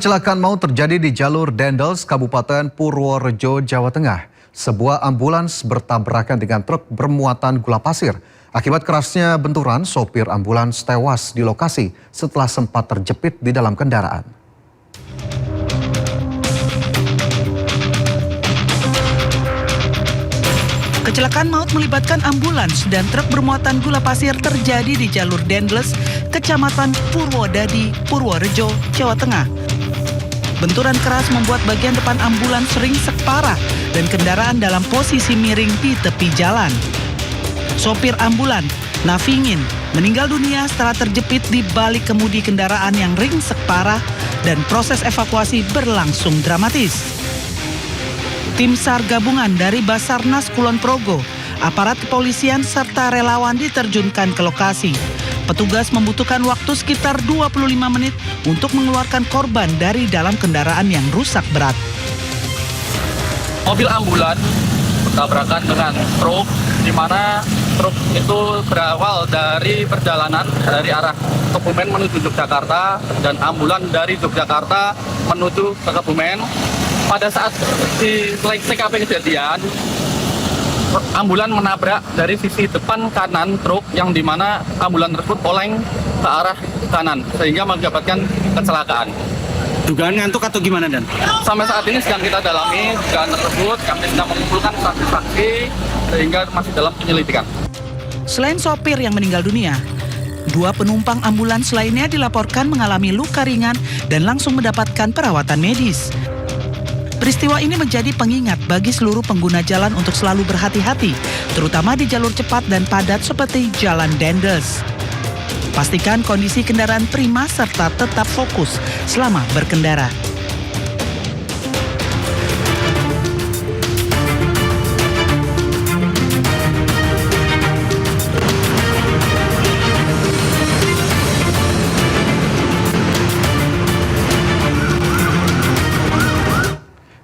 Kecelakaan maut terjadi di jalur Dendels, Kabupaten Purworejo, Jawa Tengah. Sebuah ambulans bertabrakan dengan truk bermuatan gula pasir. Akibat kerasnya benturan, sopir ambulans tewas di lokasi setelah sempat terjepit di dalam kendaraan. Kecelakaan maut melibatkan ambulans dan truk bermuatan gula pasir terjadi di jalur Dendels, Kecamatan Purwodadi, Purworejo, Jawa Tengah. Benturan keras membuat bagian depan ambulans ringsek parah dan kendaraan dalam posisi miring di tepi jalan. Sopir ambulan, Nafingin, meninggal dunia setelah terjepit di balik kemudi kendaraan yang ringsek parah dan proses evakuasi berlangsung dramatis. Tim SAR gabungan dari Basarnas Kulon Progo, aparat kepolisian serta relawan diterjunkan ke lokasi. Petugas membutuhkan waktu sekitar 25 menit untuk mengeluarkan korban dari dalam kendaraan yang rusak berat. Mobil ambulan bertabrakan dengan truk, di mana truk itu berawal dari perjalanan dari arah Kebumen menuju Yogyakarta dan ambulan dari Yogyakarta menuju ke Kebumen. Pada saat di TKP kejadian, ambulan menabrak dari sisi depan kanan truk yang dimana ambulan tersebut oleng ke arah kanan sehingga mengakibatkan kecelakaan. Dugaan ngantuk atau gimana, Dan? Sampai saat ini sedang kita dalami dugaan tersebut, kami sedang mengumpulkan saksi-saksi sehingga masih dalam penyelidikan. Selain sopir yang meninggal dunia, 2 penumpang ambulans lainnya dilaporkan mengalami luka ringan dan langsung mendapatkan perawatan medis. Peristiwa ini menjadi pengingat bagi seluruh pengguna jalan untuk selalu berhati-hati, terutama di jalur cepat dan padat seperti Jalan Dendels. Pastikan kondisi kendaraan prima serta tetap fokus selama berkendara.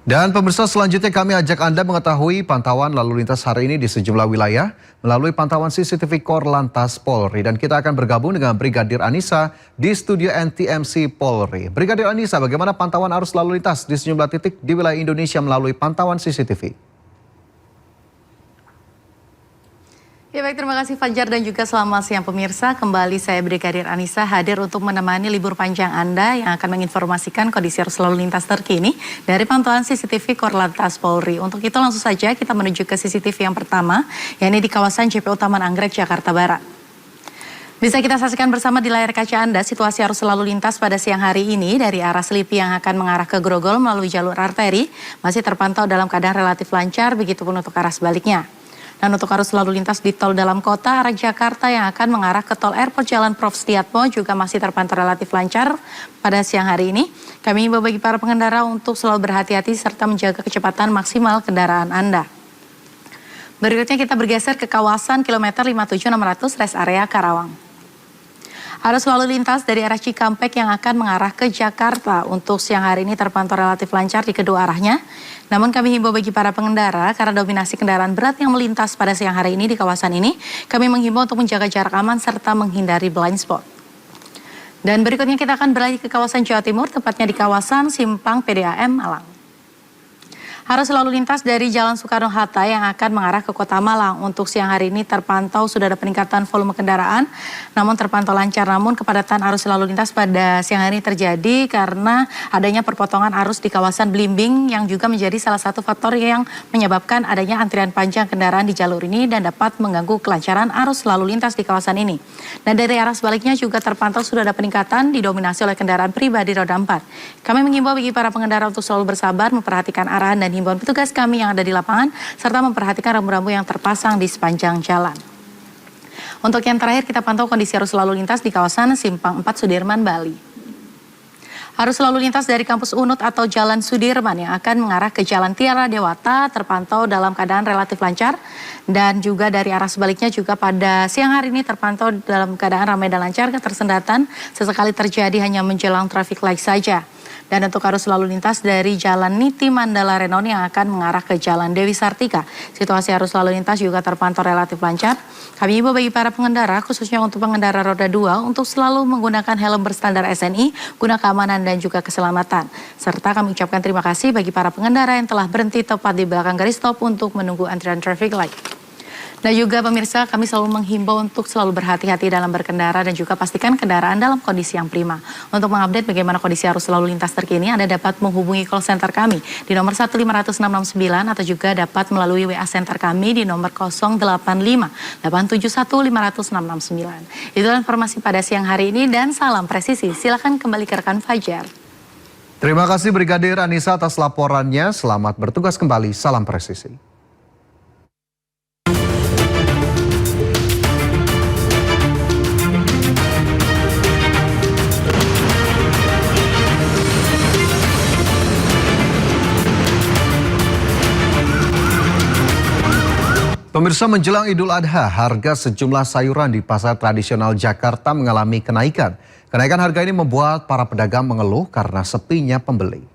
Dan pemirsa, selanjutnya kami ajak Anda mengetahui pantauan lalu lintas hari ini di sejumlah wilayah melalui pantauan CCTV Korlantas Polri. Dan kita akan bergabung dengan Brigadir Anissa di studio NTMC Polri. Brigadir Anissa, bagaimana pantauan arus lalu lintas di sejumlah titik di wilayah Indonesia melalui pantauan CCTV? Ya baik, terima kasih Fajar dan juga selamat siang pemirsa. Kembali saya Brigadir Anissa hadir untuk menemani libur panjang Anda yang akan menginformasikan kondisi arus lalu lintas terkini dari pantauan CCTV Korlantas Polri. Untuk itu langsung saja kita menuju ke CCTV yang pertama, yakni di kawasan JPU Taman Anggrek, Jakarta Barat. Bisa kita saksikan bersama di layar kaca Anda situasi arus lalu lintas pada siang hari ini dari arah Selipi yang akan mengarah ke Grogol melalui jalur arteri masih terpantau dalam keadaan relatif lancar, begitupun untuk arah sebaliknya. Dan untuk arus lalu lintas di tol dalam kota arah Jakarta yang akan mengarah ke tol Airport Jalan Prof. Setiatmo juga masih terpantau relatif lancar pada siang hari ini. Kami himbau bagi para pengendara untuk selalu berhati-hati serta menjaga kecepatan maksimal kendaraan Anda. Berikutnya kita bergeser ke kawasan kilometer 57-600 rest area Karawang. Arus lalu lintas dari arah Cikampek yang akan mengarah ke Jakarta untuk siang hari ini terpantau relatif lancar di kedua arahnya. Namun kami himbau bagi para pengendara karena dominasi kendaraan berat yang melintas pada siang hari ini di kawasan ini, kami menghimbau untuk menjaga jarak aman serta menghindari blind spot. Dan berikutnya kita akan beralih ke kawasan Jawa Timur, tepatnya di kawasan Simpang PDAM Malang. Arus lalu lintas dari Jalan Soekarno-Hatta yang akan mengarah ke Kota Malang untuk siang hari ini terpantau sudah ada peningkatan volume kendaraan, namun terpantau lancar. Namun kepadatan arus lalu lintas pada siang hari ini terjadi karena adanya perpotongan arus di kawasan Blimbing yang juga menjadi salah satu faktor yang menyebabkan adanya antrian panjang kendaraan di jalur ini dan dapat mengganggu kelancaran arus lalu lintas di kawasan ini. Dan dari arah sebaliknya juga terpantau sudah ada peningkatan didominasi oleh kendaraan pribadi roda 4. Kami mengimbau bagi para pengendara untuk selalu bersabar, memperhatikan arahan dan himbauan petugas kami yang ada di lapangan serta memperhatikan rambu-rambu yang terpasang di sepanjang jalan. Untuk yang terakhir kita pantau kondisi arus lalu lintas di kawasan Simpang 4 Sudirman, Bali. Arus lalu lintas dari kampus Unut atau Jalan Sudirman yang akan mengarah ke Jalan Tiara Dewata terpantau dalam keadaan relatif lancar dan juga dari arah sebaliknya juga pada siang hari ini terpantau dalam keadaan ramai dan lancar. Ketersendatan sesekali terjadi hanya menjelang traffic light saja. Dan untuk arus lalu lintas dari Jalan Niti Mandala Renon yang akan mengarah ke Jalan Dewi Sartika. Situasi arus lalu lintas juga terpantau relatif lancar. Kami himbau bagi para pengendara, khususnya untuk pengendara roda 2, untuk selalu menggunakan helm berstandar SNI, guna keamanan dan juga keselamatan. Serta kami ucapkan terima kasih bagi para pengendara yang telah berhenti tepat di belakang garis stop untuk menunggu antrian traffic light. Dan juga pemirsa, kami selalu menghimbau untuk selalu berhati-hati dalam berkendara dan juga pastikan kendaraan dalam kondisi yang prima. Untuk mengupdate bagaimana kondisi arus lalu lintas terkini, Anda dapat menghubungi call center kami di nomor 15669 atau juga dapat melalui WA center kami di nomor 085 871 50669. Itulah informasi pada siang hari ini dan salam presisi. Silakan kembali ke rekan Fajar. Terima kasih Brigadir Anissa atas laporannya. Selamat bertugas kembali. Salam presisi. Pemirsa, menjelang Idul Adha, harga sejumlah sayuran di pasar tradisional Jakarta mengalami kenaikan. Kenaikan harga ini membuat para pedagang mengeluh karena sepinya pembeli.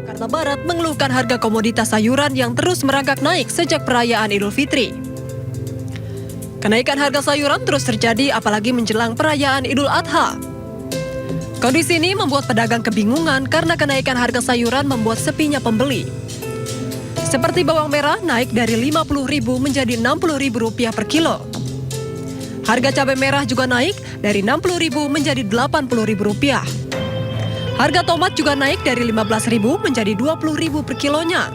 Jakarta Barat mengeluhkan harga komoditas sayuran yang terus merangkak naik sejak perayaan Idul Fitri. Kenaikan harga sayuran terus terjadi apalagi menjelang perayaan Idul Adha. Kondisi ini membuat pedagang kebingungan karena kenaikan harga sayuran membuat sepinya pembeli. Seperti bawang merah naik dari Rp50.000 menjadi Rp60.000 per kilo. Harga cabai merah juga naik dari Rp60.000 menjadi Rp80.000. Harga tomat juga naik dari Rp15.000 menjadi Rp20.000 per kilonya.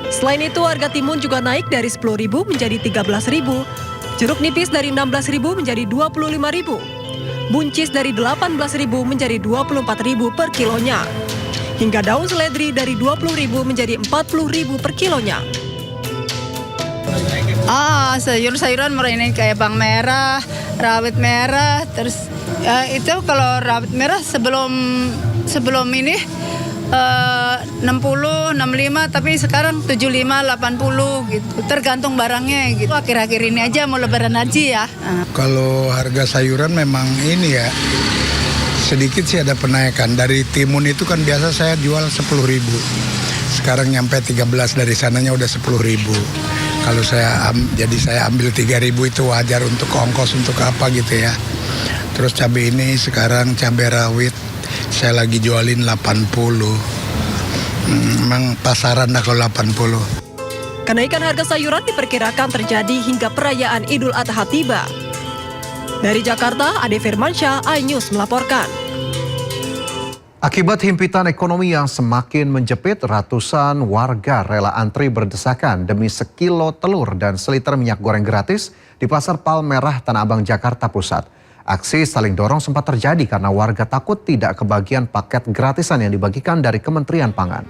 Selain itu, harga timun juga naik dari Rp10.000 menjadi Rp13.000. Jeruk nipis dari Rp16.000 menjadi Rp25.000. Buncis dari Rp18.000 menjadi Rp24.000 per kilonya. Hingga daun seledri dari Rp20.000 menjadi Rp40.000 per kilonya. Sayur-sayuran murah ini kayak bawang merah, rawit merah, terus itu kalau rawit merah sebelum ini 60, 65, tapi sekarang 75, 80 gitu. Tergantung barangnya gitu. Akhir-akhir ini aja mau lebaran haji ya. Kalau harga sayuran memang ini ya, sedikit sih ada penaikan. Dari timun itu kan biasa saya jual 10.000. Sekarang nyampe 13, dari sananya udah 10.000. Kalau saya ambil 3.000 itu wajar untuk ongkos untuk apa gitu ya. Terus cabai ini sekarang cabai rawit saya lagi jualin 80. Memang pasaran dah kalau 80. Kenaikan harga sayuran diperkirakan terjadi hingga perayaan Idul Adha tiba. Dari Jakarta, Ade Firmansyah, iNews melaporkan. Akibat himpitan ekonomi yang semakin menjepit, ratusan warga rela antri berdesakan demi sekilo telur dan seliter minyak goreng gratis di Pasar Palmerah Tanah Abang, Jakarta Pusat. Aksi saling dorong sempat terjadi karena warga takut tidak kebagian paket gratisan yang dibagikan dari Kementerian Pangan.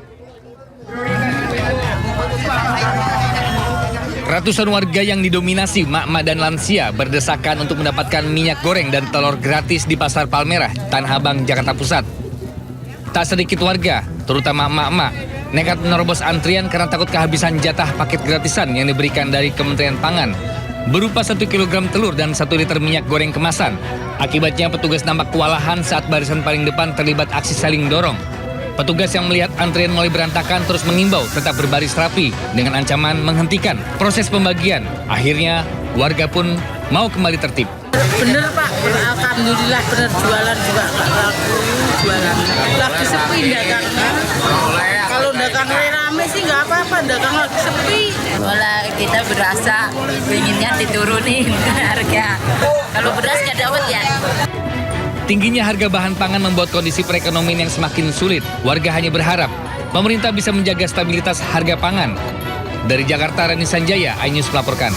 Ratusan warga yang didominasi mak-mak dan lansia berdesakan untuk mendapatkan minyak goreng dan telur gratis di Pasar Palmerah, Tanah Abang, Jakarta Pusat. Tak sedikit warga, terutama mak-mak, nekat menerobos antrian karena takut kehabisan jatah paket gratisan yang diberikan dari Kementerian Pangan, berupa 1 kg telur dan 1 liter minyak goreng kemasan. Akibatnya petugas nampak kewalahan saat barisan paling depan terlibat aksi saling dorong. Petugas yang melihat antrian mulai berantakan terus mengimbau tetap berbaris rapi dengan ancaman menghentikan proses pembagian. Akhirnya warga pun mau kembali tertib. Bener Pak, alhamdulillah bener, jualan juga nggak laku, jualan lagi sepi dagangnya. Kalau dagang rame sih nggak apa-apa, dagang lagi sepi. Malah kita berasa inginnya diturunin harga. Kalau beras nggak dapat ya. Tingginya harga bahan pangan membuat kondisi perekonomian yang semakin sulit. Warga hanya berharap pemerintah bisa menjaga stabilitas harga pangan. Dari Jakarta, Rani Sanjaya, iNews melaporkan.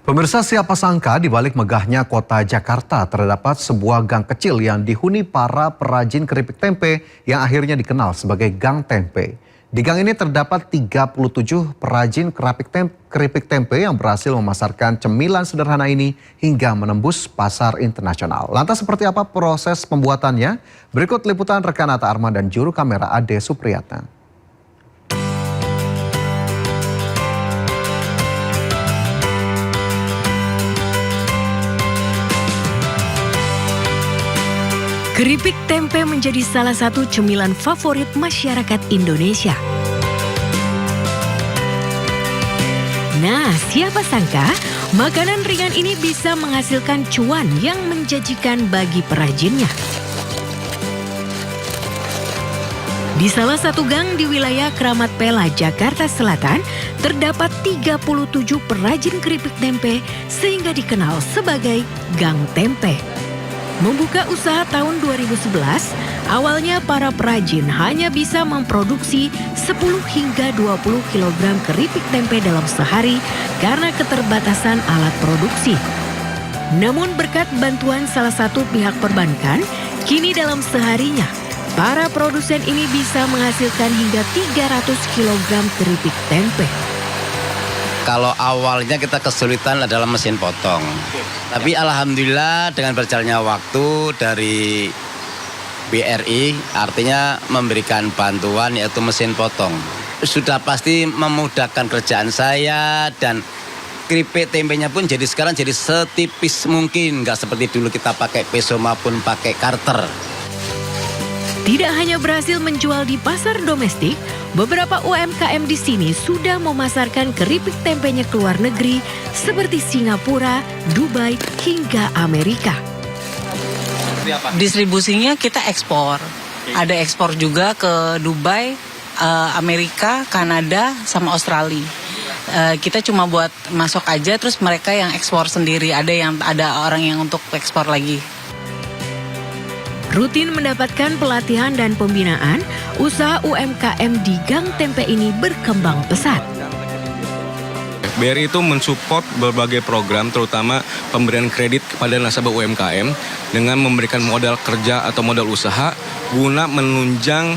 Pemirsa, siapa sangka di balik megahnya kota Jakarta terdapat sebuah gang kecil yang dihuni para perajin keripik tempe yang akhirnya dikenal sebagai Gang Tempe. Di gang ini terdapat 37 perajin keripik tempe yang berhasil memasarkan cemilan sederhana ini hingga menembus pasar internasional. Lantas seperti apa proses pembuatannya? Berikut liputan rekan Atta Arman dan juru kamera Ade Supriyatna. Keripik tempe menjadi salah satu cemilan favorit masyarakat Indonesia. Nah, siapa sangka Makanan ringan ini bisa menghasilkan cuan yang menjanjikan bagi perajinnya. Di salah satu gang di wilayah Kramat Pela, Jakarta Selatan, terdapat 37 perajin keripik tempe sehingga dikenal sebagai Gang Tempe. Membuka usaha tahun 2011, awalnya para perajin hanya bisa memproduksi 10 hingga 20 kg keripik tempe dalam sehari karena keterbatasan alat produksi. Namun berkat bantuan salah satu pihak perbankan, kini dalam seharinya para produsen ini bisa menghasilkan hingga 300 kg keripik tempe. Kalau awalnya kita kesulitan adalah mesin potong. Tapi alhamdulillah dengan berjalannya waktu dari BRI, artinya memberikan bantuan yaitu mesin potong. Sudah pasti memudahkan kerjaan saya dan keripik tempenya pun sekarang jadi setipis mungkin. Nggak seperti dulu kita pakai peso maupun pakai karter. Tidak hanya berhasil menjual di pasar domestik, beberapa UMKM di sini sudah memasarkan keripik tempenya ke luar negeri seperti Singapura, Dubai, hingga Amerika. Distribusinya kita ekspor. Ada ekspor juga ke Dubai, Amerika, Kanada, sama Australia. Kita cuma buat masuk aja, terus mereka yang ekspor sendiri. Ada orang yang untuk ekspor lagi. Rutin mendapatkan pelatihan dan pembinaan, usaha UMKM di Gang Tempe ini berkembang pesat. BRI itu mensupport berbagai program, terutama pemberian kredit kepada nasabah UMKM dengan memberikan modal kerja atau modal usaha guna menunjang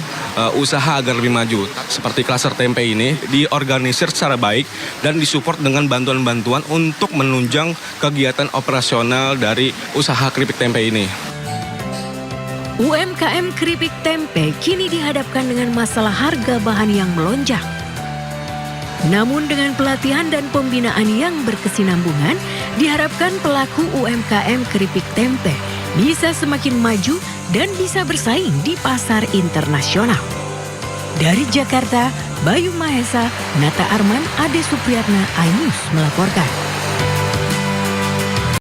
usaha agar lebih maju. Seperti klaster tempe ini diorganisir secara baik dan disupport dengan bantuan-bantuan untuk menunjang kegiatan operasional dari usaha keripik tempe ini. UMKM keripik tempe kini dihadapkan dengan masalah harga bahan yang melonjak. Namun dengan pelatihan dan pembinaan yang berkesinambungan, diharapkan pelaku UMKM keripik tempe bisa semakin maju dan bisa bersaing di pasar internasional. Dari Jakarta, Bayu Mahesa, Nata Arman, Ade Supriyatna, iNews melaporkan.